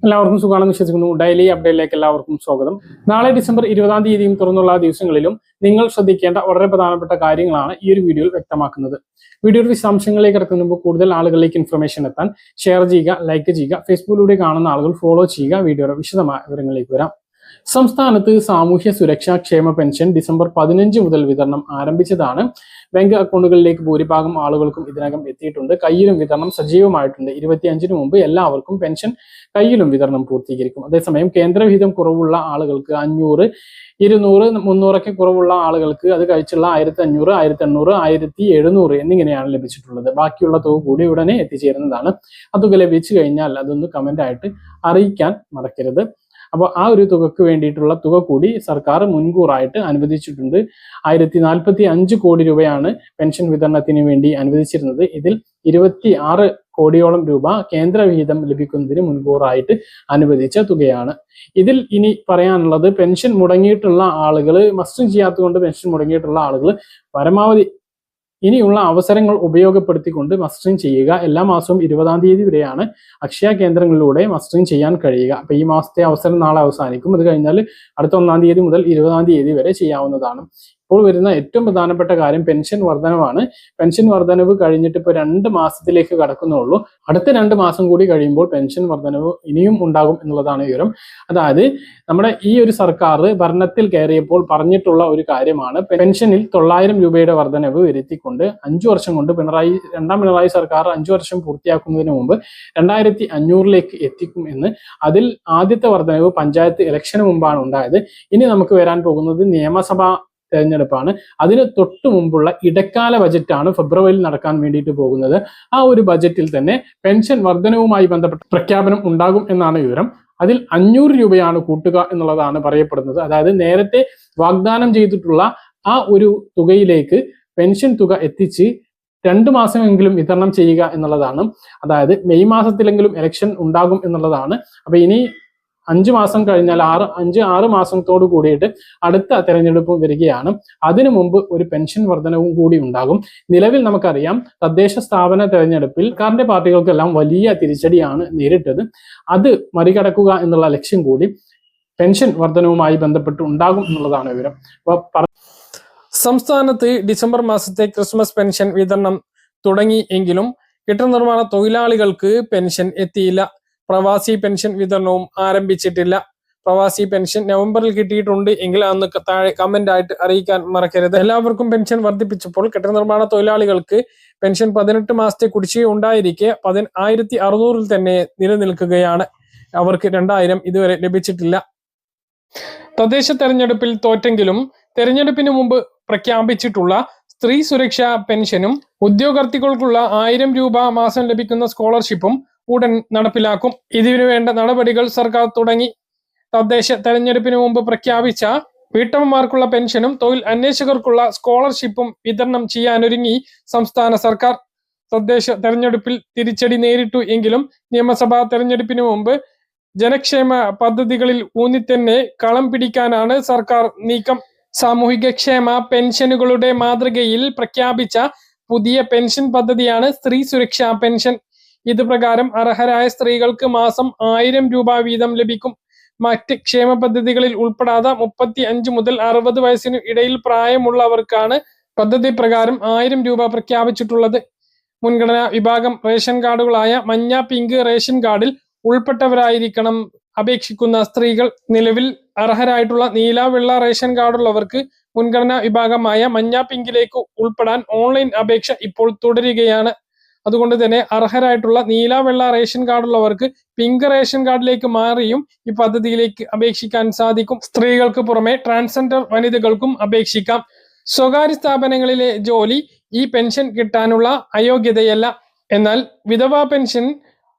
എല്ലാവർക്കും സുഖമാണെന്ന് വിശ്വസിക്കുന്നു. ഡെയിലി അപ്ഡേറ്റിലേക്ക് എല്ലാവർക്കും സ്വാഗതം. നാളെ ഡിസംബർ 20-ാം തീയതിയും തുറന്നുള്ള ദിവസങ്ങളിലും നിങ്ങൾ ശ്രദ്ധിക്കേണ്ട വളരെ പ്രധാനപ്പെട്ട കാര്യങ്ങളാണ് ഈ ഒരു വീഡിയോയിൽ വ്യക്തമാക്കുന്നത്. വീഡിയോയുടെ വിശദാംശങ്ങളിലേക്ക് ഇറക്കുന്നതിന് കൂടുതൽ ആളുകളിലേക്ക് ഇൻഫർമേഷൻ എത്താൻ ഷെയർ ചെയ്യുക, ലൈക്ക് ചെയ്യുക, ഫേസ്ബുക്കിലൂടെ കാണുന്ന ആളുകൾ ഫോളോ ചെയ്യുക. വീഡിയോയുടെ വിശദമായ വിവരങ്ങളിലേക്ക് വരാം. സംസ്ഥാനത്ത് സാമൂഹ്യ സുരക്ഷാ ക്ഷേമ പെൻഷൻ ഡിസംബർ 15 മുതൽ വിതരണം ആരംഭിച്ചതാണ്. ബാങ്ക് അക്കൗണ്ടുകളിലേക്ക് ഭൂരിഭാഗം ആളുകൾക്കും ഇതിനകം എത്തിയിട്ടുണ്ട്. കയ്യിലും വിതരണം സജീവമായിട്ടുണ്ട്. 25-ന് മുമ്പ് എല്ലാവർക്കും പെൻഷൻ കയ്യിലും വിതരണം പൂർത്തീകരിക്കും. അതേസമയം കേന്ദ്രവിഹിതം കുറവുള്ള ആളുകൾക്ക് 500, 200, 300 കുറവുള്ള ആളുകൾക്ക് അത് കഴിച്ചുള്ള 1500, 1800, 1700 എന്നിങ്ങനെയാണ് ലഭിച്ചിട്ടുള്ളത്. ബാക്കിയുള്ള തുക കൂടി ഉടനെ എത്തിച്ചേരുന്നതാണ്. ആ തുക ലഭിച്ചു കഴിഞ്ഞാൽ അതൊന്ന് കമന്റ് ആയിട്ട് അറിയിക്കാൻ മറക്കരുത്. അപ്പോൾ ആ ഒരു തുകക്ക് വേണ്ടിയിട്ടുള്ള തുക കൂടി സർക്കാർ മുൻകൂറായിട്ട് അനുവദിച്ചിട്ടുണ്ട്. 1045 കോടി രൂപയാണ് പെൻഷൻ വിതരണത്തിന് വേണ്ടി അനുവദിച്ചിരുന്നത്. ഇതിൽ 26 കോടിയോളം രൂപ കേന്ദ്ര വിഹിതം ലഭിക്കുന്നതിന് മുൻകൂറായിട്ട് അനുവദിച്ച തുകയാണ്. ഇതിൽ ഇനി പറയാനുള്ളത്, പെൻഷൻ മുടങ്ങിയിട്ടുള്ള ആളുകൾ, മസ്റ്ററിംഗ് ചെയ്യാത്തതുകൊണ്ട് പെൻഷൻ മുടങ്ങിയിട്ടുള്ള ആളുകൾ പരമാവധി ഇനിയുള്ള അവസരങ്ങൾ ഉപയോഗപ്പെടുത്തിക്കൊണ്ട് മസ്റ്ററിംഗ് ചെയ്യുക. എല്ലാ മാസവും 20-ാം തീയതി വരെയാണ് അക്ഷയ കേന്ദ്രങ്ങളിലൂടെ മസ്റ്ററിംഗ് ചെയ്യാൻ കഴിയുക. അപ്പൊ ഈ മാസത്തെ അവസരം നാളെ അവസാനിക്കും. അത് കഴിഞ്ഞാൽ അടുത്ത 1-ാം തീയതി മുതൽ 20-ാം തീയതി വരെ ചെയ്യാവുന്നതാണ്. ഇപ്പോൾ വരുന്ന ഏറ്റവും പ്രധാനപ്പെട്ട കാര്യം പെൻഷൻ വർധനവാണ്. പെൻഷൻ വർധനവ് കഴിഞ്ഞിട്ട് ഇപ്പോൾ 2 മാസത്തിലേക്ക് കടക്കുന്നുള്ളൂ. അടുത്ത 2 മാസം കൂടി കഴിയുമ്പോൾ പെൻഷൻ വർധനവ് ഇനിയും ഉണ്ടാകും എന്നുള്ളതാണ് വിവരം. അതായത് നമ്മുടെ ഈ ഒരു സർക്കാർ ഭരണത്തിൽ കയറിയപ്പോൾ പറഞ്ഞിട്ടുള്ള ഒരു കാര്യമാണ്, പെൻഷനിൽ 900 രൂപയുടെ വർധനവ് വരുത്തിക്കൊണ്ട് 5 വർഷം കൊണ്ട് രണ്ടാം പിണറായി സർക്കാർ 5 വർഷം പൂർത്തിയാക്കുന്നതിന് മുമ്പ് 2500-ലേക്ക് എത്തിക്കും എന്ന്. അതിൽ ആദ്യത്തെ വർധനവ് പഞ്ചായത്ത് ഇലക്ഷന് മുമ്പാണ് ഉണ്ടായത്. ഇനി നമുക്ക് വരാൻ പോകുന്നത് നിയമസഭാ തെരഞ്ഞെടുപ്പാണ്. അതിന് തൊട്ടു മുമ്പുള്ള ഇടക്കാല ബജറ്റാണ് ഫെബ്രുവരിയിൽ നടക്കാൻ വേണ്ടിയിട്ട് പോകുന്നത്. ആ ഒരു ബജറ്റിൽ തന്നെ പെൻഷൻ വർധനവുമായി ബന്ധപ്പെട്ട പ്രഖ്യാപനം ഉണ്ടാകും എന്നാണ് വിവരം. അതിൽ 500 രൂപയാണ് കൂട്ടുക എന്നുള്ളതാണ് പറയപ്പെടുന്നത്. അതായത് നേരത്തെ വാഗ്ദാനം ചെയ്തിട്ടുള്ള ആ ഒരു തുകയിലേക്ക് പെൻഷൻ തുക എത്തിച്ച് 2 മാസമെങ്കിലും വിതരണം ചെയ്യുക എന്നുള്ളതാണ്. അതായത് മെയ് മാസത്തിലെങ്കിലും ഇലക്ഷൻ ഉണ്ടാകും എന്നുള്ളതാണ്. അപ്പൊ ഇനി 5 മാസം കഴിഞ്ഞാൽ 6 മാസത്തോടു കൂടിയിട്ട് അടുത്ത തെരഞ്ഞെടുപ്പ് വരികയാണ്. അതിനു മുമ്പ് ഒരു പെൻഷൻ വർധനവും കൂടി ഉണ്ടാകും. നിലവിൽ നമുക്കറിയാം, തദ്ദേശ സ്ഥാപന തെരഞ്ഞെടുപ്പിൽ സർക്കാരിന്റെ പാർട്ടികൾക്കെല്ലാം വലിയ തിരിച്ചടിയാണ് നേരിട്ടത്. അത് മറികടക്കുക എന്നുള്ള ലക്ഷ്യം കൂടി പെൻഷൻ വർധനവുമായി ബന്ധപ്പെട്ട് ഉണ്ടാകും എന്നുള്ളതാണ് വിവരം. സംസ്ഥാനത്ത് ഡിസംബർ മാസത്തെ ക്രിസ്മസ് പെൻഷൻ വിതരണം തുടങ്ങി എങ്കിലും കെട്ടിട നിർമ്മാണ തൊഴിലാളികൾക്ക് പെൻഷൻ എത്തിയില്ല. പ്രവാസി പെൻഷൻ വിതരണവും ആരംഭിച്ചിട്ടില്ല. പ്രവാസി പെൻഷൻ നവംബറിൽ കിട്ടിയിട്ടുണ്ട് എങ്കിൽ അന്ന് താഴെ കമന്റ് ആയിട്ട് അറിയിക്കാൻ മറക്കരുത്. എല്ലാവർക്കും പെൻഷൻ വർദ്ധിപ്പിച്ചപ്പോൾ കെട്ടിട നിർമ്മാണ തൊഴിലാളികൾക്ക് പെൻഷൻ 18 മാസത്തെ കുടിശ്ശിക ഉണ്ടായിരിക്കെ 1600 തന്നെ നിലനിൽക്കുകയാണ്. അവർക്ക് 2000 ഇതുവരെ ലഭിച്ചിട്ടില്ല. തദ്ദേശ തെരഞ്ഞെടുപ്പിൽ തോറ്റെങ്കിലും തെരഞ്ഞെടുപ്പിന് മുമ്പ് പ്രഖ്യാപിച്ചിട്ടുള്ള സ്ത്രീ സുരക്ഷാ പെൻഷനും ഉദ്യോഗാർത്ഥികൾക്കുള്ള 1000 രൂപ മാസം ലഭിക്കുന്ന സ്കോളർഷിപ്പും ഉടൻ നടപ്പിലാക്കും. ഇതിനു വേണ്ട നടപടികൾ സർക്കാർ തുടങ്ങി. തദ്ദേശ തെരഞ്ഞെടുപ്പിന് മുമ്പ് പ്രഖ്യാപിച്ച വീട്ടമ്മമാർക്കുള്ള പെൻഷനും തൊഴിൽ അന്വേഷകർക്കുള്ള സ്കോളർഷിപ്പും വിതരണം ചെയ്യാനൊരുങ്ങി സംസ്ഥാന സർക്കാർ. തദ്ദേശ തെരഞ്ഞെടുപ്പിൽ തിരിച്ചടി നേരിട്ടു എങ്കിലും നിയമസഭാ തെരഞ്ഞെടുപ്പിന് മുമ്പ് ജനക്ഷേമ പദ്ധതികളിൽ ഊന്നിത്തന്നെ കളം പിടിക്കാനാണ് സർക്കാർ നീക്കം. സാമൂഹികക്ഷേമ പെൻഷനുകളുടെ മാതൃകയിൽ പ്രഖ്യാപിച്ച പുതിയ പെൻഷൻ പദ്ധതിയാണ് സ്ത്രീ സുരക്ഷാ പെൻഷൻ. ഇത് പ്രകാരം അർഹരായ സ്ത്രീകൾക്ക് മാസം 1000 രൂപ വീതം ലഭിക്കും. മറ്റ് ക്ഷേമ പദ്ധതികളിൽ ഉൾപ്പെടാതെ 35 മുതൽ 60 വയസ്സിന് ഇടയിൽ പ്രായമുള്ളവർക്കാണ് പദ്ധതി പ്രകാരം 1000 രൂപ പ്രഖ്യാപിച്ചിട്ടുള്ളത്. മുൻഗണനാ വിഭാഗം റേഷൻ കാർഡുകളായ മഞ്ഞ, പിങ്ക് റേഷൻ കാർഡിൽ ഉൾപ്പെട്ടവരായിരിക്കണം അപേക്ഷിക്കുന്ന സ്ത്രീകൾ. നിലവിൽ അർഹരായിട്ടുള്ള നീല, വെള്ള റേഷൻ കാർഡുള്ളവർക്ക് മുൻഗണനാ വിഭാഗമായ മഞ്ഞ, പിങ്കിലേക്ക് ഉൾപ്പെടാൻ ഓൺലൈൻ അപേക്ഷ ഇപ്പോൾ തുടരുകയാണ്. അതുകൊണ്ട് തന്നെ അർഹരായിട്ടുള്ള നീല, വെള്ള റേഷൻ കാർഡുള്ളവർക്ക് പിങ്ക് റേഷൻ കാർഡിലേക്ക് മാറിയും ഈ പദ്ധതിയിലേക്ക് അപേക്ഷിക്കാൻ സാധിക്കും. സ്ത്രീകൾക്ക് പുറമെ ട്രാൻസ്ജെൻഡർ വനിതകൾക്കും അപേക്ഷിക്കാം. സ്വകാര്യ സ്ഥാപനങ്ങളിലെ ജോലി ഈ പെൻഷൻ കിട്ടാനുള്ള അയോഗ്യതയല്ല. എന്നാൽ വിധവാ പെൻഷൻ,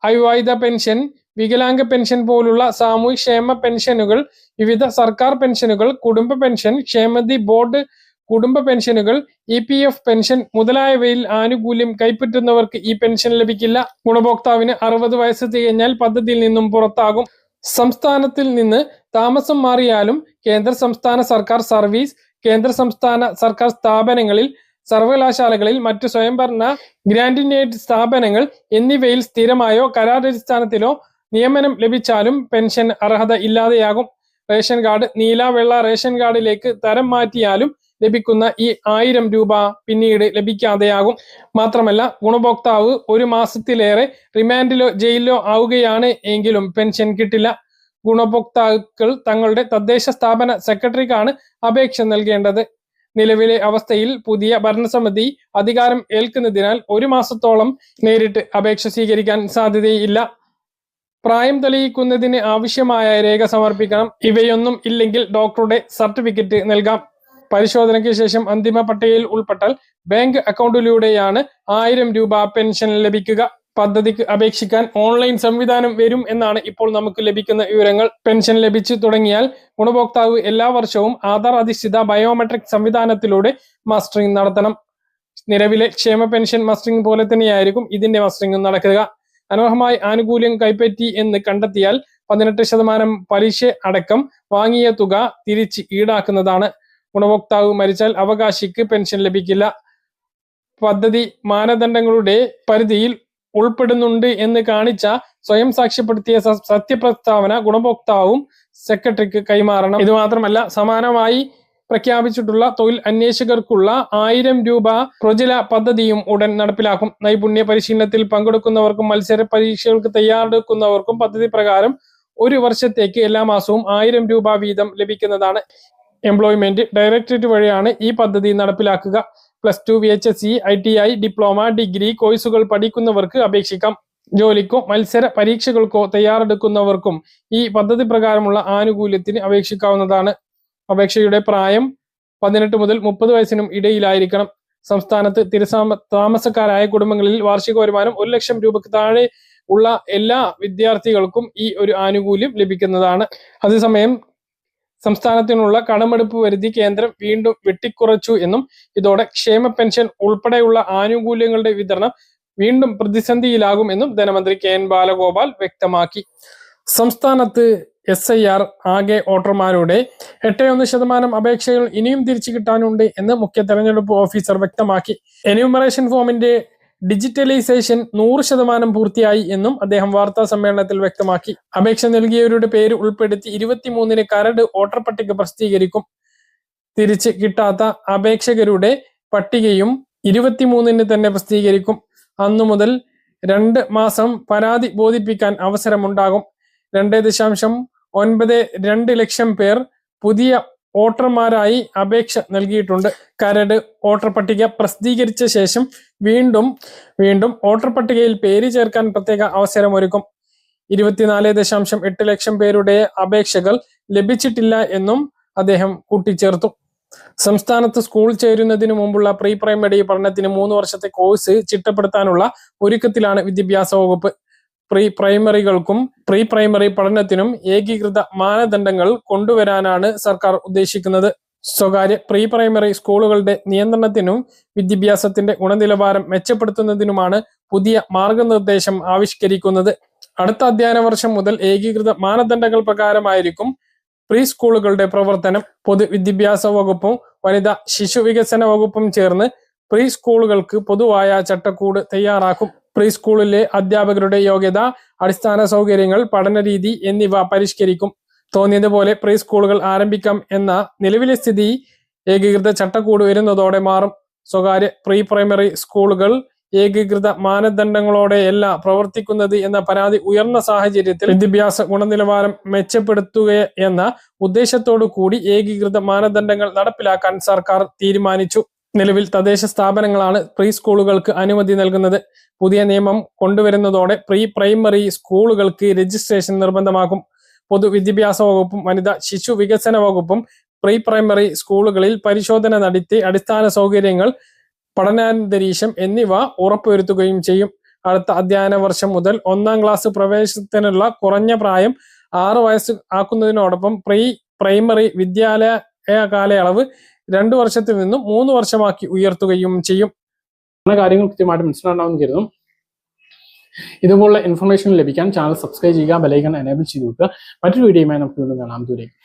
അവിവാഹിത പെൻഷൻ, വികലാംഗ പെൻഷൻ പോലുള്ള സാമൂഹ്യക്ഷേമ പെൻഷനുകൾ, വിവിധ സർക്കാർ പെൻഷനുകൾ, കുടുംബ പെൻഷൻ, ക്ഷേമനിധി ബോർഡ് കുടുംബ പെൻഷനുകൾ, EPF പെൻഷൻ മുതലായവയിൽ ആനുകൂല്യം കൈപ്പറ്റുന്നവർക്ക് ഈ പെൻഷൻ ലഭിക്കില്ല. ഗുണഭോക്താവിന് 60 വയസ്സ് തികഞ്ഞാൽ പദ്ധതിയിൽ നിന്നും പുറത്താകും. സംസ്ഥാനത്തിൽ നിന്ന് താമസം മാറിയാലും കേന്ദ്ര സംസ്ഥാന സർക്കാർ സർവീസ്, കേന്ദ്ര സംസ്ഥാന സർക്കാർ സ്ഥാപനങ്ങളിൽ, സർവകലാശാലകളിൽ, മറ്റു സ്വയംഭരണ ഗ്രാന്റിനേറ്റ് സ്ഥാപനങ്ങൾ എന്നിവയിൽ സ്ഥിരമായോ കരാർ അടിസ്ഥാനത്തിലോ നിയമനം ലഭിച്ചാലും പെൻഷൻ അർഹത ഇല്ലാതെയാകും. റേഷൻ കാർഡ് നീല വെള്ള റേഷൻ കാർഡിലേക്ക് തരം മാറ്റിയാലും ലഭിക്കുന്ന ഈ 1000 രൂപ പിന്നീട് ലഭിക്കാതെയാകും. മാത്രമല്ല, ഗുണഭോക്താവ് 1 മാസത്തിലേറെ റിമാൻഡിലോ ജയിലിലോ ആവുകയാണ് എങ്കിലും പെൻഷൻ കിട്ടില്ല. ഗുണഭോക്താക്കൾ തങ്ങളുടെ തദ്ദേശ സ്ഥാപന സെക്രട്ടറിക്കാണ് അപേക്ഷ നൽകേണ്ടത്. നിലവിലെ അവസ്ഥയിൽ പുതിയ ഭരണസമിതി അധികാരം ഏൽക്കുന്നതിനാൽ 1 മാസത്തോളം നേരിട്ട് അപേക്ഷ സ്വീകരിക്കാൻ സാധ്യതയില്ല. പ്രായം തെളിയിക്കുന്നതിന് ആവശ്യമായ രേഖ സമർപ്പിക്കണം. ഇവയൊന്നും ഇല്ലെങ്കിൽ ഡോക്ടറുടെ സർട്ടിഫിക്കറ്റ് നൽകാം. പരിശോധനയ്ക്ക് ശേഷം അന്തിമ പട്ടികയിൽ ഉൾപ്പെട്ടാൽ ബാങ്ക് അക്കൗണ്ടിലൂടെയാണ് 1000 രൂപ പെൻഷൻ ലഭിക്കുക. പദ്ധതിക്ക് അപേക്ഷിക്കാൻ ഓൺലൈൻ സംവിധാനം വരും എന്നാണ് ഇപ്പോൾ നമുക്ക് ലഭിക്കുന്ന വിവരങ്ങൾ. പെൻഷൻ ലഭിച്ചു തുടങ്ങിയാൽ ഗുണഭോക്താവ് എല്ലാ വർഷവും ആധാർ അധിഷ്ഠിത ബയോമെട്രിക് സംവിധാനത്തിലൂടെ മസ്റ്ററിംഗ് നടത്തണം. നിലവിലെ ക്ഷേമ പെൻഷൻ മസ്റ്ററിംഗ് പോലെ തന്നെയായിരിക്കും ഇതിന്റെ മസ്റ്ററിംഗ് നടക്കുക. അനർഹമായി ആനുകൂല്യം കൈപ്പറ്റി എന്ന് കണ്ടെത്തിയാൽ 18% പലിശ അടക്കം വാങ്ങിയ തുക തിരിച്ച് ഈടാക്കുന്നതാണ്. ഗുണഭോക്താവ് മരിച്ചാൽ അവകാശിക്ക് പെൻഷൻ ലഭിക്കില്ല. പദ്ധതി മാനദണ്ഡങ്ങളുടെ പരിധിയിൽ ഉൾപ്പെടുന്നുണ്ട് എന്ന് കാണിച്ച സ്വയം സാക്ഷ്യപ്പെടുത്തിയ സത്യപ്രസ്താവന ഗുണഭോക്താവും സെക്രട്ടറിക്ക് കൈമാറണം. ഇത് മാത്രമല്ല, സമാനമായി പ്രഖ്യാപിച്ചിട്ടുള്ള തൊഴിൽ അന്വേഷകർക്കുള്ള 1000 രൂപ പ്രൊജില പദ്ധതിയും ഉടൻ നടപ്പിലാക്കും. നൈപുണ്യ പരിശീലനത്തിൽ പങ്കെടുക്കുന്നവർക്കും മത്സര പരീക്ഷകൾക്ക് തയ്യാറെടുക്കുന്നവർക്കും പദ്ധതി പ്രകാരം 1 വർഷത്തേക്ക് എല്ലാ മാസവും 1000 രൂപ വീതം ലഭിക്കുന്നതാണ്. എംപ്ലോയ്മെന്റ് ഡയറക്ടറേറ്റ് വഴിയാണ് ഈ പദ്ധതി നടപ്പിലാക്കുക. +2 VHSC ITI ഡിപ്ലോമ ഡിഗ്രി കോഴ്സുകൾ പഠിക്കുന്നവർക്ക് അപേക്ഷിക്കാം. ജോലിക്കോ മത്സര പരീക്ഷകൾക്കോ തയ്യാറെടുക്കുന്നവർക്കും ഈ പദ്ധതി പ്രകാരമുള്ള ആനുകൂല്യത്തിന് അപേക്ഷിക്കാവുന്നതാണ്. അപേക്ഷയുടെ പ്രായം 18 മുതൽ 30 വയസ്സിനും ഇടയിലായിരിക്കണം. സംസ്ഥാനത്ത് താമസക്കാരായ കുടുംബങ്ങളിൽ വാർഷിക വരുമാനം 1 ലക്ഷം രൂപയ്ക്ക് താഴെ ഉള്ള എല്ലാ വിദ്യാർത്ഥികൾക്കും ഈ ഒരു ആനുകൂല്യം ലഭിക്കുന്നതാണ്. അതേസമയം സംസ്ഥാനത്തിനുള്ള കടമെടുപ്പ് പരിധി കേന്ദ്രം വീണ്ടും വെട്ടിക്കുറച്ചു എന്നും ഇതോടെ ക്ഷേമ പെൻഷൻ ഉൾപ്പെടെയുള്ള ആനുകൂല്യങ്ങളുടെ വിതരണം വീണ്ടും പ്രതിസന്ധിയിലാകും എന്നും ധനമന്ത്രി KN ബാലഗോപാൽ വ്യക്തമാക്കി. സംസ്ഥാനത്ത് SIR ആകെ വോട്ടർമാരുടെ 81% അപേക്ഷകൾ ഇനിയും തിരിച്ചു കിട്ടാനുണ്ട് എന്ന് മുഖ്യ തെരഞ്ഞെടുപ്പ് ഓഫീസർ വ്യക്തമാക്കി. എന്യൂമറേഷൻ ഫോമിന്റെ ഡിജിറ്റലൈസേഷൻ 100% പൂർത്തിയായി എന്നും അദ്ദേഹം വാർത്താ സമ്മേളനത്തിൽ വ്യക്തമാക്കി. അപേക്ഷ നൽകിയവരുടെ പേര് ഉൾപ്പെടുത്തി 23-ന് കരട് വോട്ടർ പട്ടിക പ്രസിദ്ധീകരിക്കും. തിരിച്ച് കിട്ടാത്ത അപേക്ഷകരുടെ പട്ടികയും 23-ന് തന്നെ പ്രസിദ്ധീകരിക്കും. അന്നു മുതൽ 2 മാസം പരാതി ബോധിപ്പിക്കാൻ അവസരമുണ്ടാകും. 2.92 ലക്ഷം പേർ പുതിയ വോട്ടർമാരായി അപേക്ഷ നൽകിയിട്ടുണ്ട്. കരട് വോട്ടർ പട്ടിക പ്രസിദ്ധീകരിച്ച ശേഷം വീണ്ടും വോട്ടർ പട്ടികയിൽ പേര് ചേർക്കാൻ പ്രത്യേക അവസരമൊരുക്കും. 24.8 ലക്ഷം പേരുടെ അപേക്ഷകൾ ലഭിച്ചിട്ടില്ല എന്നും അദ്ദേഹം കൂട്ടിച്ചേർത്തു. സംസ്ഥാനത്ത് സ്കൂൾ ചേരുന്നതിന് മുമ്പുള്ള പ്രീ പ്രൈമറി പഠനത്തിന് 3 വർഷത്തെ കോഴ്സ് ചിട്ടപ്പെടുത്താനുള്ള ഒരുക്കത്തിലാണ് വിദ്യാഭ്യാസ വകുപ്പ്. പ്രീ പ്രൈമറി പഠനത്തിനും ഏകീകൃത മാനദണ്ഡങ്ങൾ കൊണ്ടുവരാനാണ് സർക്കാർ ഉദ്ദേശിക്കുന്നത്. സ്വകാര്യ പ്രീ പ്രൈമറി സ്കൂളുകളുടെ നിയന്ത്രണത്തിനും വിദ്യാഭ്യാസത്തിന്റെ ഗുണനിലവാരം മെച്ചപ്പെടുത്തുന്നതിനുമാണ് പുതിയ മാർഗനിർദ്ദേശം ആവിഷ്കരിക്കുന്നത്. അടുത്ത അധ്യയന വർഷം മുതൽ ഏകീകൃത മാനദണ്ഡങ്ങൾ പ്രകാരമായിരിക്കും പ്രീ സ്കൂളുകളുടെ പ്രവർത്തനം. പൊതുവിദ്യാഭ്യാസ വകുപ്പും വനിതാ ശിശു വികസന വകുപ്പും ചേർന്ന് പ്രീ സ്കൂളുകൾക്ക് പൊതുവായ ചട്ടക്കൂട് തയ്യാറാക്കും. പ്രീ സ്കൂളിലെ അധ്യാപകരുടെ യോഗ്യത, അടിസ്ഥാന സൗകര്യങ്ങൾ, പഠനരീതി എന്നിവ പരിഷ്കരിക്കും. തോന്നിയതുപോലെ പ്രീ സ്കൂളുകൾ ആരംഭിക്കാം എന്ന നിലവിലെ സ്ഥിതി ഏകീകൃത ചട്ടക്കൂട് വരുന്നതോടെ മാറും. സ്വകാര്യ പ്രീ പ്രൈമറി സ്കൂളുകൾ ഏകീകൃത മാനദണ്ഡങ്ങളോടെയല്ല പ്രവർത്തിക്കുന്നത് എന്ന പരാതി ഉയർന്ന സാഹചര്യത്തിൽ വിദ്യാഭ്യാസ ഗുണനിലവാരം മെച്ചപ്പെടുത്തുക എന്ന ഉദ്ദേശത്തോടു കൂടി ഏകീകൃത മാനദണ്ഡങ്ങൾ നടപ്പിലാക്കാൻ സർക്കാർ തീരുമാനിച്ചു. നിലവിൽ തദ്ദേശ സ്ഥാപനങ്ങളാണ് പ്രീ സ്കൂളുകൾക്ക് അനുമതി നൽകുന്നത്. പുതിയ നിയമം കൊണ്ടുവരുന്നതോടെ പ്രീ പ്രൈമറി സ്കൂളുകൾക്ക് രജിസ്ട്രേഷൻ നിർബന്ധമാക്കും. പൊതുവിദ്യാഭ്യാസ വകുപ്പും വനിതാ ശിശു വികസന വകുപ്പും പ്രീ പ്രൈമറി സ്കൂളുകളിൽ പരിശോധന നടത്തി അടിസ്ഥാന സൗകര്യങ്ങൾ, പഠനാന്തരീക്ഷം എന്നിവ ഉറപ്പുവരുത്തുകയും ചെയ്യും. അടുത്ത അധ്യയന വർഷം മുതൽ 1-ാം ക്ലാസ് പ്രവേശനത്തിനുള്ള കുറഞ്ഞ പ്രായം 6 വയസ്സ് ആക്കുന്നതിനോടൊപ്പം പ്രീ പ്രൈമറി വിദ്യാലയ കാലയളവ് 2 വർഷത്തിൽ നിന്നും 3 വർഷമാക്കി ഉയർത്തുകയും ചെയ്യും. കാര്യങ്ങൾ കൃത്യമായിട്ട് മനസ്സിലാണെന്ന് കരുതും. ഇതുപോലുള്ള ഇൻഫർമേഷൻ ലഭിക്കാൻ ചാനൽ സബ്സ്ക്രൈബ് ചെയ്യുക, ബെൽ ഐക്കൺ എനേബിൾ ചെയ്ത് വെക്കുക. മറ്റൊരു വീഡിയോയുമായി നമുക്ക് വീണ്ടും കാണാം. ദൂരേക്ക്.